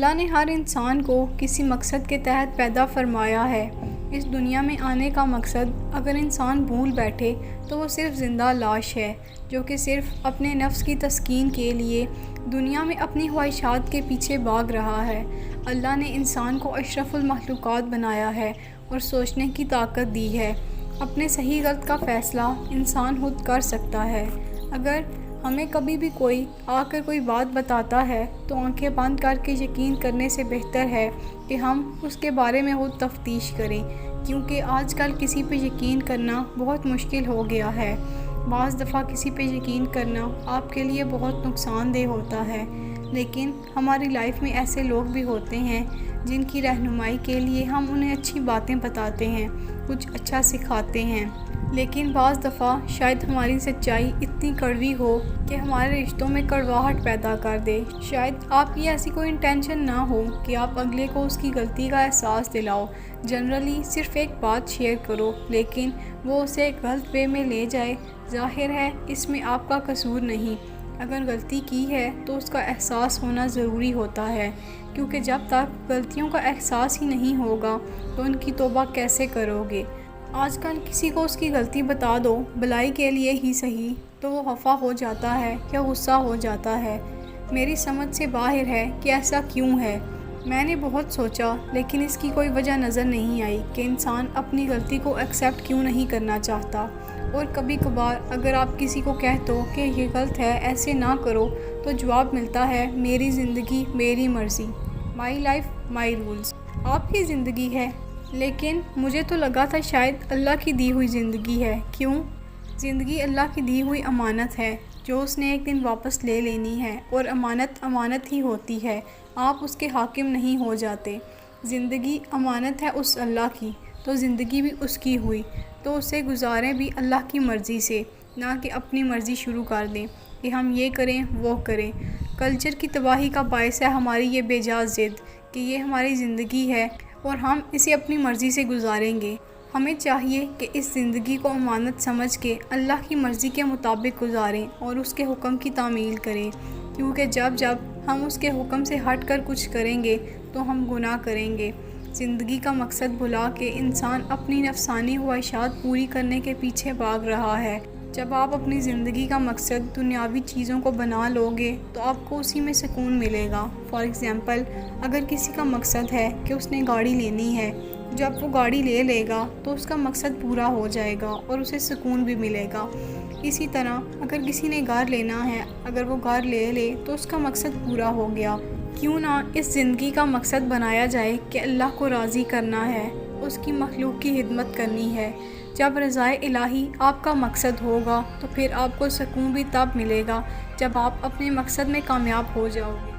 اللہ نے ہر انسان کو کسی مقصد کے تحت پیدا فرمایا ہے۔ اس دنیا میں آنے کا مقصد اگر انسان بھول بیٹھے تو وہ صرف زندہ لاش ہے، جو کہ صرف اپنے نفس کی تسکین کے لیے دنیا میں اپنی خواہشات کے پیچھے بھاگ رہا ہے۔ اللہ نے انسان کو اشرف المخلوقات بنایا ہے اور سوچنے کی طاقت دی ہے۔ اپنے صحیح غلط کا فیصلہ انسان خود کر سکتا ہے۔ اگر ہمیں کبھی بھی کوئی آ کر کوئی بات بتاتا ہے تو آنکھیں بند کر کے یقین کرنے سے بہتر ہے کہ ہم اس کے بارے میں خود تفتیش کریں، کیونکہ آج کل کسی پہ یقین کرنا بہت مشکل ہو گیا ہے۔ بعض دفعہ کسی پہ یقین کرنا آپ کے لیے بہت نقصان دہ ہوتا ہے، لیکن ہماری لائف میں ایسے لوگ بھی ہوتے ہیں جن کی رہنمائی کے لیے ہم انہیں اچھی باتیں بتاتے ہیں، کچھ اچھا سکھاتے ہیں، لیکن بعض دفعہ شاید ہماری سچائی اتنی کڑوی ہو کہ ہمارے رشتوں میں کڑواہٹ پیدا کر دے۔ شاید آپ کی ایسی کوئی انٹینشن نہ ہو کہ آپ اگلے کو اس کی غلطی کا احساس دلاؤ۔ جنرلی صرف ایک بات شیئر کرو، لیکن وہ اسے ایک غلط وے میں لے جائے۔ ظاہر ہے اس میں آپ کا قصور نہیں۔ اگر غلطی کی ہے تو اس کا احساس ہونا ضروری ہوتا ہے، کیونکہ جب تک غلطیوں کا احساس ہی نہیں ہوگا تو ان کی توبہ کیسے کرو گے؟ آج کل کسی کو اس کی غلطی بتا دو، بھلائی کے لیے ہی صحیح، تو وہ خفا ہو جاتا ہے یا غصہ ہو جاتا ہے۔ میری سمجھ سے باہر ہے کہ ایسا کیوں ہے۔ میں نے بہت سوچا، لیکن اس کی کوئی وجہ نظر نہیں آئی کہ انسان اپنی غلطی کو ایکسیپٹ کیوں نہیں کرنا چاہتا۔ اور کبھی کبھار اگر آپ کسی کو کہہ دو کہ یہ غلط ہے، ایسے نہ کرو، تو جواب ملتا ہے میری زندگی میری مرضی، مائی لائف مائی رولز۔ آپ کی زندگی ہے، لیکن مجھے تو لگا تھا شاید اللہ کی دی ہوئی زندگی ہے۔ کیوں؟ زندگی اللہ کی دی ہوئی امانت ہے جو اس نے ایک دن واپس لے لینی ہے، اور امانت امانت ہی ہوتی ہے، آپ اس کے حاکم نہیں ہو جاتے۔ زندگی امانت ہے اس اللہ کی، تو زندگی بھی اس کی ہوئی، تو اسے گزاریں بھی اللہ کی مرضی سے، نہ کہ اپنی مرضی شروع کر دیں کہ ہم یہ کریں وہ کریں۔ کلچر کی تباہی کا باعث ہے ہماری یہ بے جا ضد کہ یہ ہماری زندگی ہے اور ہم اسے اپنی مرضی سے گزاریں گے۔ ہمیں چاہیے کہ اس زندگی کو امانت سمجھ کے اللہ کی مرضی کے مطابق گزاریں اور اس کے حکم کی تعمیل کریں، کیونکہ جب ہم اس کے حکم سے ہٹ کر کچھ کریں گے تو ہم گناہ کریں گے۔ زندگی کا مقصد بھلا کے انسان اپنی نفسانی خواہشات پوری کرنے کے پیچھے بھاگ رہا ہے۔ جب آپ اپنی زندگی کا مقصد دنیاوی چیزوں کو بنا لو گے تو آپ کو اسی میں سکون ملے گا۔ فار ایگزامپل، اگر کسی کا مقصد ہے کہ اس نے گاڑی لینی ہے، جب وہ گاڑی لے لے گا تو اس کا مقصد پورا ہو جائے گا اور اسے سکون بھی ملے گا۔ اسی طرح اگر کسی نے گھر لینا ہے، اگر وہ گھر لے لے تو اس کا مقصد پورا ہو گیا۔ کیوں نہ اس زندگی کا مقصد بنایا جائے کہ اللہ کو راضی کرنا ہے، اس کی مخلوق کی خدمت کرنی ہے۔ جب رضائے الہی آپ کا مقصد ہوگا تو پھر آپ کو سکون بھی تب ملے گا جب آپ اپنے مقصد میں کامیاب ہو جاؤ گے۔